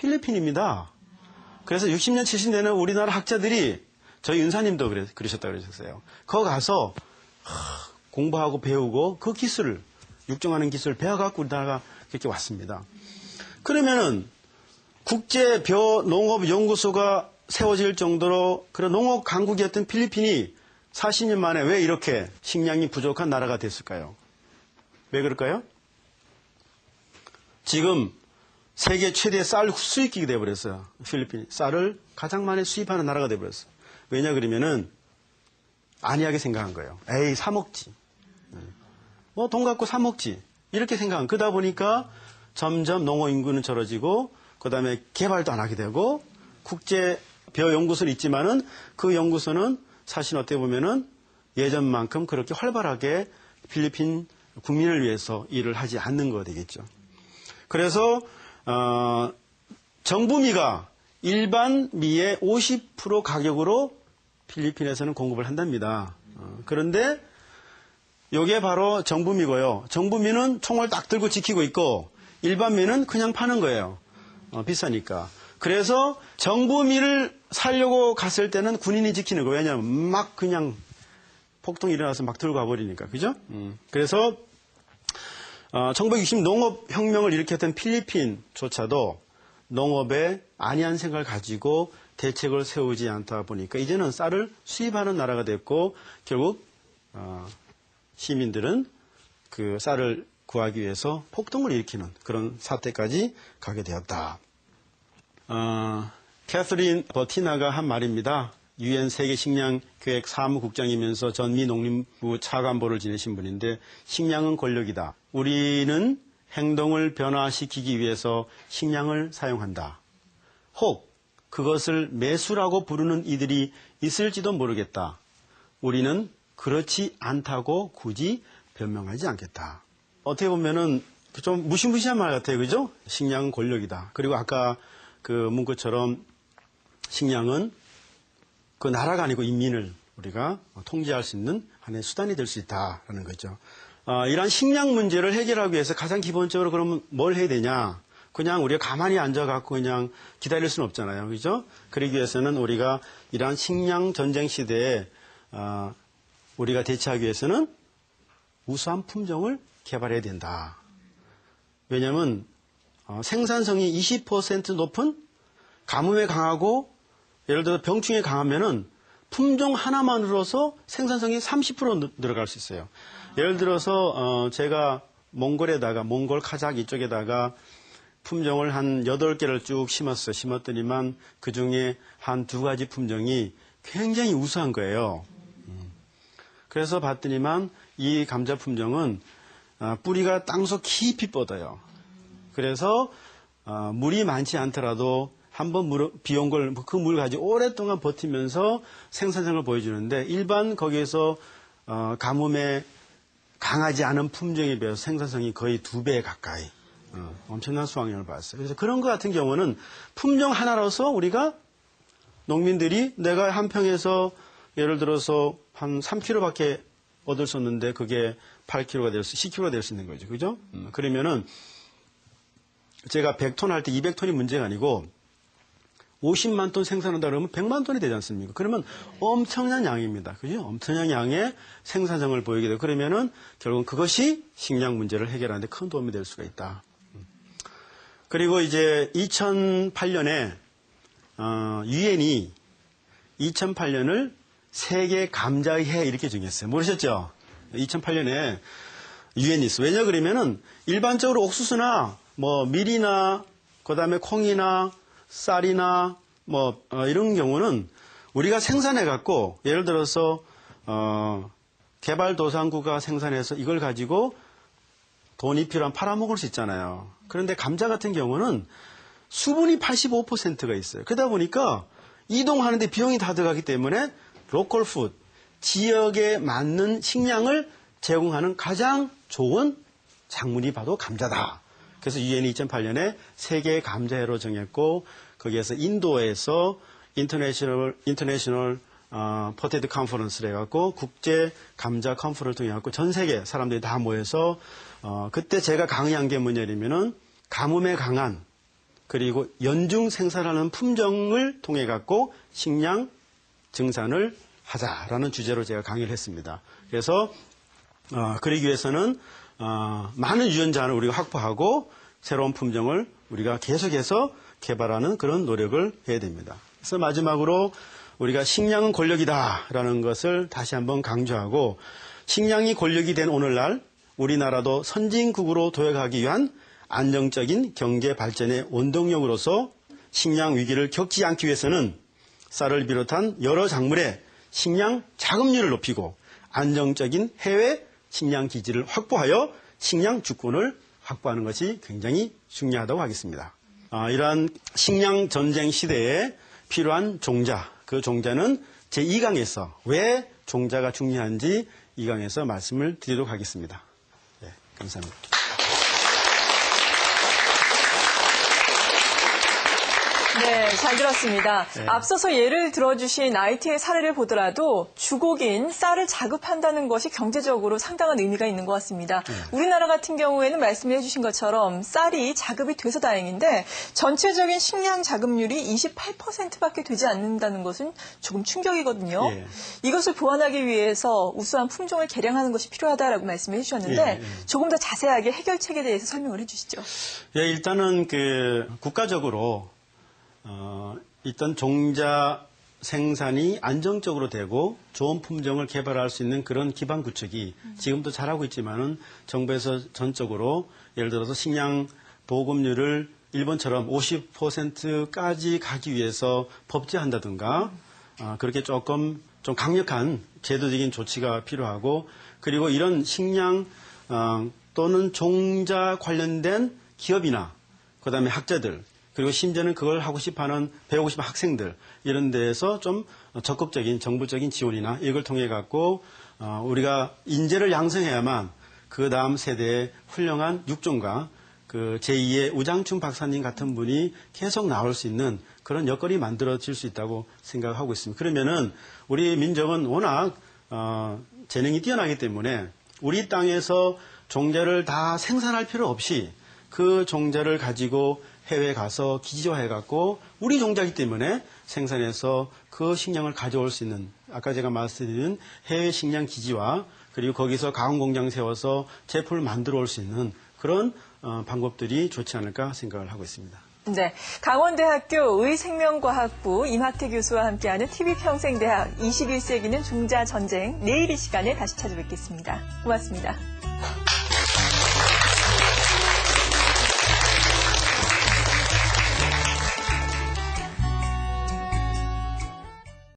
필리핀입니다. 그래서 60년, 70년에는 우리나라 학자들이 저희 윤사님도 그러셨다고 그러셨어요. 거기 가서 공부하고 배우고 그 기술을, 육종하는 기술을 배워갖고 우리나라가 그렇게 왔습니다. 그러면은 국제벼농업연구소가 세워질 정도로 그런 농업 강국이었던 필리핀이 40년 만에 왜 이렇게 식량이 부족한 나라가 됐을까요? 왜 그럴까요? 지금 세계 최대 쌀 수입국이 되어버렸어요. 필리핀이. 쌀을 가장 많이 수입하는 나라가 되어버렸어요. 왜냐 그러면은 안이하게 생각한 거예요. 에이, 사 먹지. 뭐 돈 갖고 사 먹지. 이렇게 생각한. 그러다 보니까 점점 농업 인구는 줄어지고 그다음에 개발도 안 하게 되고 국제벼연구소는 있지만은 그 연구소는 사실 어떻게 보면은 예전만큼 그렇게 활발하게 필리핀 국민을 위해서 일을 하지 않는 거 되겠죠. 그래서 정부미가 일반 미의 50% 가격으로 필리핀에서는 공급을 한답니다. 그런데 이게 바로 정부미고요. 정부미는 총을 딱 들고 지키고 있고 일반 미는 그냥 파는 거예요. 비싸니까. 그래서 정부미를 사려고 갔을 때는 군인이 지키는 거예요. 왜냐하면 막 그냥 폭동이 일어나서 막 들고 가버리니까. 그죠? 그래서 1960 농업혁명을 일으켰던 필리핀조차도 농업에 안이한 생각을 가지고 대책을 세우지 않다 보니까 이제는 쌀을 수입하는 나라가 됐고 결국 시민들은 그 쌀을 구하기 위해서 폭동을 일으키는 그런 사태까지 가게 되었다. 캐서린 버티나가 한 말입니다. 유엔 세계식량계획 사무국장이면서 전미 농림부 차관보를 지내신 분인데 식량은 권력이다. 우리는 행동을 변화시키기 위해서 식량을 사용한다. 혹 그것을 매수라고 부르는 이들이 있을지도 모르겠다. 우리는 그렇지 않다고 굳이 변명하지 않겠다. 어떻게 보면은 좀 무시무시한 말 같아요. 그죠? 식량은 권력이다. 그리고 아까 그 문구처럼 식량은 그 나라가 아니고 인민을 우리가 통제할 수 있는 하나의 수단이 될 수 있다라는 거죠. 이러한 식량 문제를 해결하기 위해서 가장 기본적으로 그러면 뭘 해야 되냐? 그냥 우리가 가만히 앉아갖고 그냥 기다릴 수는 없잖아요. 그죠? 그러기 위해서는 우리가 이러한 식량 전쟁 시대에 우리가 대처하기 위해서는 우수한 품종을 개발해야 된다. 왜냐하면 생산성이 20% 높은 가뭄에 강하고 예를 들어 병충해 강하면은 품종 하나만으로서 생산성이 30% 늘어갈 수 있어요. 예를 들어서 제가 몽골 카자흐 이쪽에다가 품종을 한 8개를 쭉 심었어요. 심었더니만 그중에 한 2가지 품종이 굉장히 우수한 거예요. 그래서 봤더니만 이 감자 품종은 뿌리가 땅속 깊이 뻗어요. 그래서 물이 많지 않더라도 한번 비 온 걸 그 물 가지고 오랫동안 버티면서 생산성을 보여주는데 일반 거기에서 가뭄에 강하지 않은 품종에 비해서 생산성이 거의 2배 가까이 엄청난 수확량을 받았어요. 그래서 그런 것 같은 경우는 품종 하나로서 우리가 농민들이 내가 한 평에서 예를 들어서 한 3kg밖에 얻을 수 없는데 그게 8kg가 될 수, 10kg가 될 수 있는 거죠. 그죠? 그러면은 제가 100톤 할 때 200톤이 문제가 아니고 50만 톤 생산한다 그러면 100만 톤이 되지 않습니까? 그러면 엄청난 양입니다. 그죠? 엄청난 양의 생산성을 보이게 되고 그러면은 결국은 그것이 식량 문제를 해결하는 데 큰 도움이 될 수가 있다. 그리고 이제 2008년에 유엔이 2008년을 세계 감자의 해 이렇게 정했어요. 모르셨죠? 2008년에 유엔이 있어. 왜냐 그러면은 일반적으로 옥수수나 뭐 밀이나 그다음에 콩이나 쌀이나 뭐 이런 경우는 우리가 생산해 갖고 예를 들어서 개발도상국가 생산해서 이걸 가지고 돈이 필요한 팔아먹을 수 있잖아요. 그런데 감자 같은 경우는 수분이 85%가 있어요. 그러다 보니까 이동하는데 비용이 다 들어가기 때문에 로컬 푸드, 지역에 맞는 식량을 제공하는 가장 좋은 작물이 바로 감자다. 그래서 유엔이 2008년에 세계 감자해로 정했고 거기에서 인도에서 인터내셔널 포테이토 컨퍼런스를 해갖고 국제 감자 컨퍼런스를 통해 갖고 전 세계 사람들이 다 모여서 그때 제가 강의한 게 뭐냐면은 가뭄에 강한 그리고 연중 생산하는 품종을 통해 갖고 식량 증산을 하자라는 주제로 제가 강의를 했습니다. 그래서 그러기 위해서는 많은 유전자를 우리가 확보하고 새로운 품종을 우리가 계속해서 개발하는 그런 노력을 해야 됩니다. 그래서 마지막으로 우리가 식량은 권력이다라는 것을 다시 한번 강조하고 식량이 권력이 된 오늘날 우리나라도 선진국으로 도약하기 위한 안정적인 경제 발전의 원동력으로서 식량 위기를 겪지 않기 위해서는 쌀을 비롯한 여러 작물의 식량 자급률을 높이고 안정적인 해외 식량 기지를 확보하여 식량 주권을 확보하는 것이 굉장히 중요하다고 하겠습니다. 이러한 식량 전쟁 시대에 필요한 종자, 그 종자는 제2강에서 왜 종자가 중요한지 2강에서 말씀을 드리도록 하겠습니다. 네, 감사합니다. 네, 잘 들었습니다. 네. 앞서서 예를 들어주신 IT의 사례를 보더라도 주곡인 쌀을 자급한다는 것이 경제적으로 상당한 의미가 있는 것 같습니다. 우리나라 같은 경우에는 말씀해 주신 것처럼 쌀이 자급이 돼서 다행인데 전체적인 식량 자급률이 28%밖에 되지 않는다는 것은 조금 충격이거든요. 예. 이것을 보완하기 위해서 우수한 품종을 개량하는 것이 필요하다라고 말씀해 주셨는데 조금 더 자세하게 해결책에 대해서 설명을 해 주시죠. 예, 일단은 국가적으로 일단 종자 생산이 안정적으로 되고 좋은 품종을 개발할 수 있는 그런 기반 구축이 지금도 잘하고 있지만은 정부에서 전적으로 예를 들어서 식량 보급률을 일본처럼 50%까지 가기 위해서 법제한다든가 그렇게 조금 좀 강력한 제도적인 조치가 필요하고 그리고 이런 식량 또는 종자 관련된 기업이나 그다음에 학자들 그리고 심지어는 그걸 하고 싶어하는 배우고 싶은 학생들 이런 데에서 좀 적극적인 정부적인 지원이나 이걸 통해 갖고 우리가 인재를 양성해야만 그 다음 세대의 훌륭한 육종가 그 제2의 우장춘 박사님 같은 분이 계속 나올 수 있는 그런 여건이 만들어질 수 있다고 생각하고 있습니다. 그러면은 우리 민족은 워낙 재능이 뛰어나기 때문에 우리 땅에서 종자를 다 생산할 필요 없이 그 종자를 가지고 해외에 가서 기지화해갖고 우리 종자이기 때문에 생산해서 그 식량을 가져올 수 있는 아까 제가 말씀드린 해외 식량 기지화 그리고 거기서 가공공장 세워서 제품을 만들어 올 수 있는 그런 방법들이 좋지 않을까 생각을 하고 있습니다. 네, 강원대학교 의생명과학부 임학태 교수와 함께하는 TV평생대학 21세기는 종자전쟁 내일 이 시간에 다시 찾아뵙겠습니다. 고맙습니다.